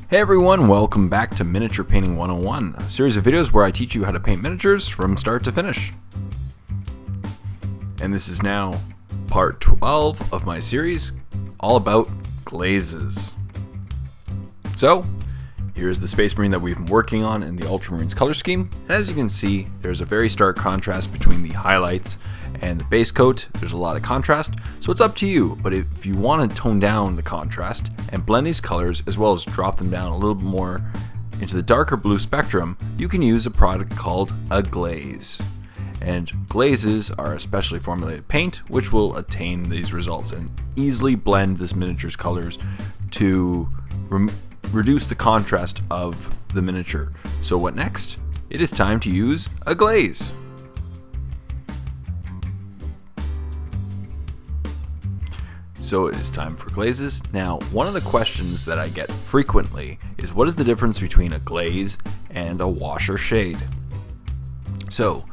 Hey everyone, welcome back to Miniature Painting 101, a series of videos where I teach you how to paint miniatures from start to finish. And this is now part 12 of my series, all about glazes. So, here's the Space Marine that we've been working on in the Ultramarines color scheme. And as you can see, there's a very stark contrast between the highlights and the base coat. There's a lot of contrast, so it's up to you. But if you want to tone down the contrast and blend these colors as well as drop them down a little bit more into the darker blue spectrum, you can use a product called a glaze. And glazes are a specially formulated paint which will attain these results and easily blend this miniature's colors to reduce the contrast of the miniature. So what next? It is time to use a glaze. So it is time for glazes. Now, one of the questions that I get frequently is what is the difference between a glaze and a wash or shade? So,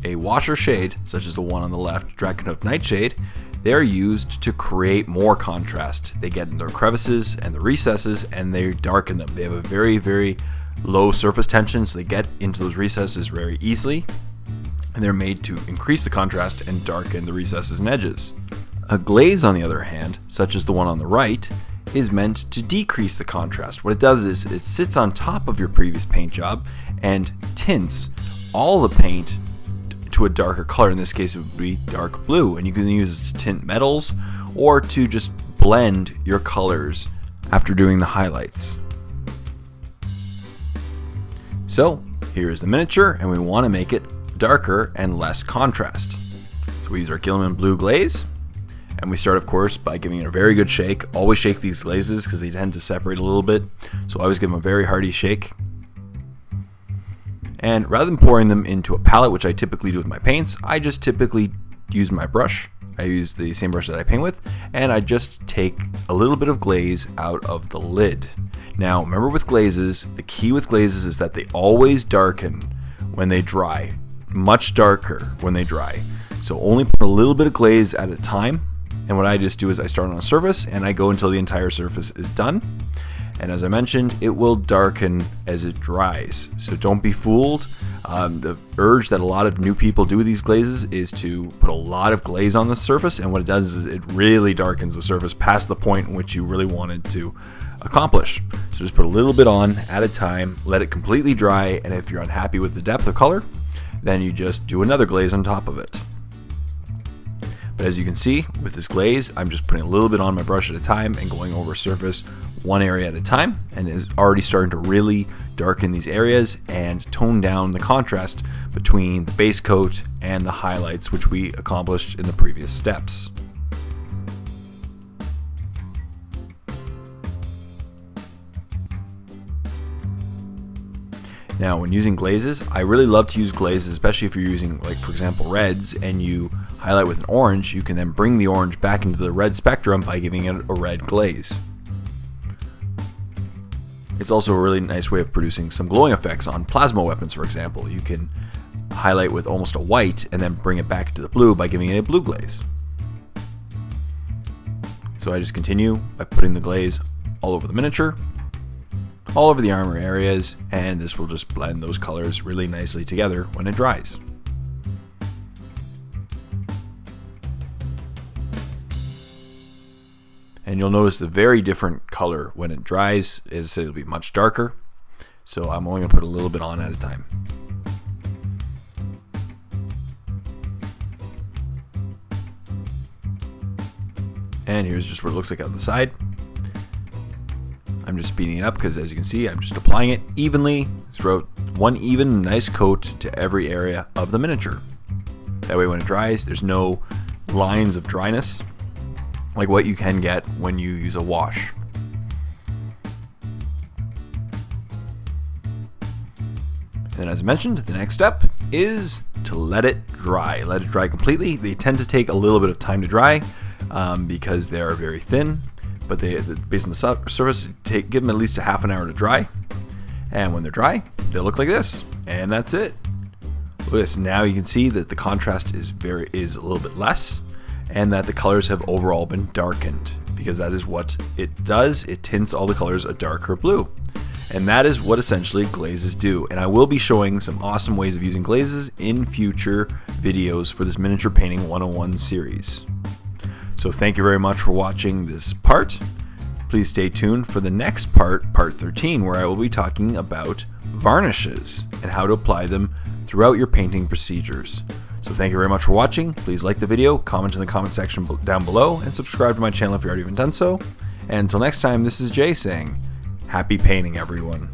a wash or shade, such as the one on the left, Drakenhoof Nightshade, they are used to create more contrast. They get in their crevices and the recesses and they darken them. They have a very, very low surface tension, so they get into those recesses very easily, and they're made to increase the contrast and darken the recesses and edges. A glaze, on the other hand, such as the one on the right, is meant to decrease the contrast. What it does is it sits on top of your previous paint job and tints all the paint to a darker color. In this case, it would be dark blue, and you can use it to tint metals or to just blend your colors after doing the highlights. So here is the miniature, and we want to make it darker and less contrast. So we use our Gilliman Blue glaze. And we start, of course, by giving it a very good shake. Always shake these glazes because they tend to separate a little bit. So I always give them a very hearty shake. And rather than pouring them into a palette, which I typically do with my paints, I just typically use my brush. I use the same brush that I paint with, and I just take a little bit of glaze out of the lid. Now, remember with glazes, the key with glazes is that they always darken when they dry. Much darker when they dry. So only put a little bit of glaze at a time. And what I just do is I start on a surface and I go until the entire surface is done. And as I mentioned, it will darken as it dries. So don't be fooled. The urge that a lot of new people do with these glazes is to put a lot of glaze on the surface. And what it does is it really darkens the surface past the point in which you really wanted to accomplish. So just put a little bit on at a time, let it completely dry. And if you're unhappy with the depth of color, then you just do another glaze on top of it. But as you can see, with this glaze, I'm just putting a little bit on my brush at a time and going over surface one area at a time, and is already starting to really darken these areas and tone down the contrast between the base coat and the highlights, which we accomplished in the previous steps. Now, when using glazes, I really love to use glazes, especially if you're using, like, for example, reds, and you highlight with an orange. You can then bring the orange back into the red spectrum by giving it a red glaze. It's also a really nice way of producing some glowing effects on plasma weapons, for example. You can highlight with almost a white and then bring it back to the blue by giving it a blue glaze. So I just continue by putting the glaze all over the miniature, all over the armor areas, and this will just blend those colors really nicely together when it dries. And you'll notice a very different color when it dries. Is it'll be much darker, so I'm only going to put a little bit on at a time. And here's just what it looks like out the side. I'm just speeding it up because, as you can see, I'm just applying it evenly throughout one even nice coat to every area of the miniature. That way when it dries, there's no lines of dryness like what you can get when you use a wash. And as I mentioned, the next step is to let it dry. Let it dry completely. They tend to take a little bit of time to dry because they are very thin. But based on the surface, give them at least a half an hour to dry. And when they're dry, they'll look like this. And that's it. Look at this. Now you can see that the contrast is a little bit less, and that the colors have overall been darkened, because that is what it does. It tints all the colors a darker blue. And that is what essentially glazes do. And I will be showing some awesome ways of using glazes in future videos for this Miniature Painting 101 series. So thank you very much for watching this part. Please stay tuned for the next part, part 13, where I will be talking about varnishes and how to apply them throughout your painting procedures. So thank you very much for watching. Please like the video, comment in the comment section down below, and subscribe to my channel if you already haven't done so. And until next time, this is Jay saying, happy painting, everyone.